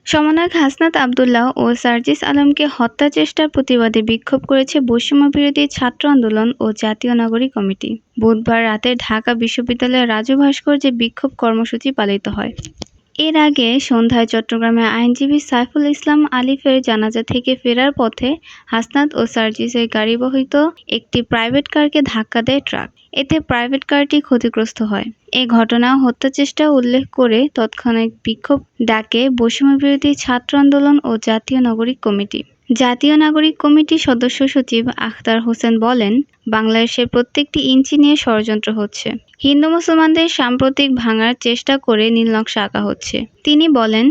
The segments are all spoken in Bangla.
সমন্বয়ক হাসনাত আব্দুল্লাহ ও সার্জিস আলমকে হত্যা চেষ্টার প্রতিবাদে বিক্ষোভ করেছে বৈষম্যবিরোধী ছাত্র আন্দোলন ও জাতীয় নাগরিক কমিটি। বুধবার রাতে ঢাকা বিশ্ববিদ্যালয়ের রাজু ভাস্কর্যে বিক্ষোভ কর্মসূচি পালিত হয়। এর আগে সন্ধ্যায় চট্টগ্রামে আইনজীবী সাইফুল ইসলাম আলিফের জানাজা থেকে ফেরার পথে হাসনাত ও সার্জিসের গাড়িবহিত একটি প্রাইভেট কারকে ধাক্কা দেয় ট্রাক। এতে প্রাইভেট কারটি ক্ষতিগ্রস্ত হয়। এ ঘটনা হত্যাচেষ্টা উল্লেখ করে তৎক্ষণাৎ বিক্ষোভ ডাকে বৈষম্যবিরোধী ছাত্র আন্দোলন ও জাতীয় নাগরিক কমিটি। জাতীয় নাগরিক কমিটির সদস্য সচিব আখতার হোসেন বলেন, বাংলাদেশের প্রত্যেকটি ইঞ্চি নিয়ে ষড়যন্ত্র হচ্ছে। হিন্দু মুসলমানদের সাম্প্রতিক ভাঙার চেষ্টা করে নীলনকশা আঁকা হচ্ছে। তিনি বলেন,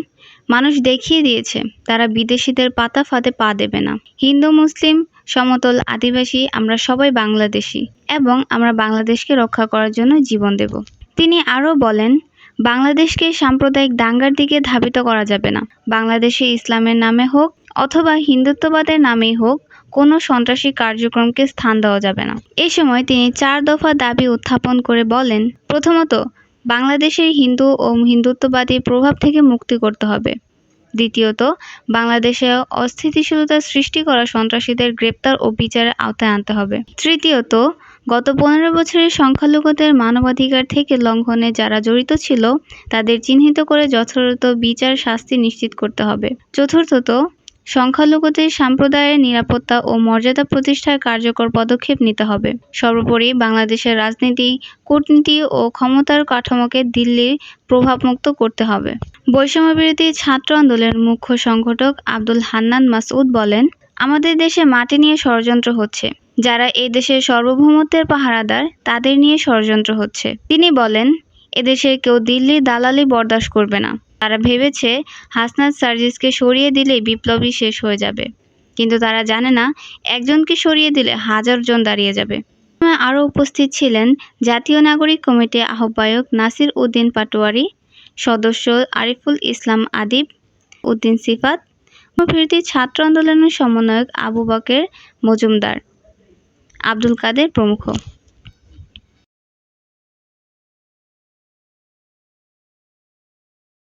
মানুষ দেখিয়ে দিয়েছে তারা বিদেশিদের পাতা ফাঁদে পা দেবে না। হিন্দু মুসলিম সমতল আদিবাসী আমরা সবাই বাংলাদেশি এবং আমরা বাংলাদেশকে রক্ষা করার জন্য জীবন দেব। তিনি আরও বলেন, বাংলাদেশকে সাম্প্রদায়িক দাঙ্গার দিকে ধাবিত করা যাবে না। বাংলাদেশে ইসলামের নামে হোক অথবা হিন্দুত্ববাদের নামেই হোক কোনো সন্ত্রাসী কার্যক্রমকে স্থান দেওয়া যাবে না। এ সময় তিনি 4 দফা দাবি উত্থাপন করে বলেন, প্রথমত, বাংলাদেশের হিন্দু ও হিন্দুত্ববাদী প্রভাব থেকে মুক্তি করতে হবে। দ্বিতীয়ত, বাংলাদেশে অস্থিতিশীলতা সৃষ্টি করা সন্ত্রাসীদের গ্রেপ্তার ও বিচারের আওতায় আনতে হবে। তৃতীয়ত, গত 15 বছরের সংখ্যালঘুদের মানবাধিকার থেকে লঙ্ঘনে যারা জড়িত ছিল তাদের চিহ্নিত করে যথাযথ বিচার শাস্তি নিশ্চিত করতে হবে। চতুর্থত, সংখ্যালঘুদের সম্প্রদায়ের নিরাপত্তা ও মর্যাদা প্রতিষ্ঠার কার্যকর পদক্ষেপ নিতে হবে। সর্বোপরি বাংলাদেশের রাজনীতি, কূটনীতি ও ক্ষমতার কাঠামোকে দিল্লির প্রভাবমুক্ত করতে হবে। বৈষম্যবিরোধী ছাত্র আন্দোলনের মুখ্য সংগঠক আব্দুল হান্নান মাসউদ বলেন, আমাদের দেশে মাটি নিয়ে ষড়যন্ত্র হচ্ছে। যারা এই দেশের সার্বভৌমত্বের পাহারাদার তাদের নিয়ে ষড়যন্ত্র হচ্ছে। তিনি বলেন, এদেশের কেউ দিল্লির দালালি বরদাস্ত করবে না। তারা ভেবেছে হাসনাত সার্জিসকে সরিয়ে দিলেই বিপ্লবী শেষ হয়ে যাবে, কিন্তু তারা জানে না একজনকে সরিয়ে দিলে হাজার জন দাঁড়িয়ে যাবে। আরও উপস্থিত ছিলেন জাতীয় নাগরিক কমিটির আহ্বায়ক নাসির উদ্দিন পাটোয়ারি, সদস্য আরিফুল ইসলাম আদিব উদ্দিন সিফাত, বৈষম্যবিরোধী ছাত্র আন্দোলনের সমন্বয়ক আবু বকর মজুমদার, আব্দুল কাদের প্রমুখ।